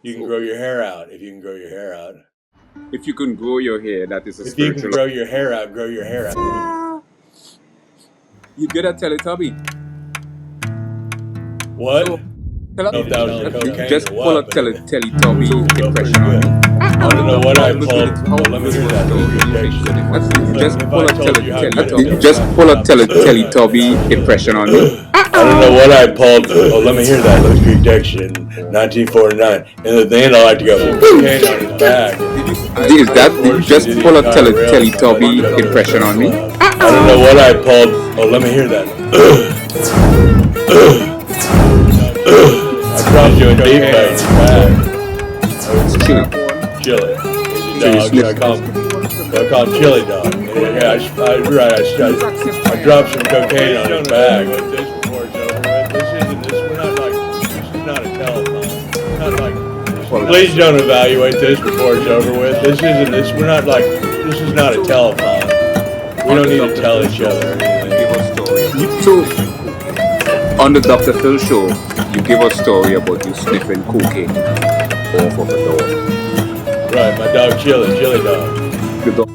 You can grow your hair out if you can grow your hair out. If you can grow your hair, that is a If you spiritual. can grow your hair out, grow your hair out. You good at Teletubby? What? So, Just pull up Teletubby impression on me. I don't know what I pulled. Let me hear that. Just pull up Teletubby impression on me. I don't know what I pulled. Oh, let me hear that. Let's Creek Diction, 1949. And at the end, I like to go cocaine on his back. Is that just pull up Teletubby impression on me? I don't know what I pulled. Oh, let me hear that. I dropped you a deep back. Chili. I call him Chili Dog. Yeah, I dropped some cocaine on his bag. This before it's over with. This is not a telephone. Not like. Please don't evaluate this before it's over with. This is not a telephone. We don't need to tell each other anything. So, on the Dr. Phil show, you give a story about you sniffing cocaine off of a dog. Right, my dog Chili Dog. The dog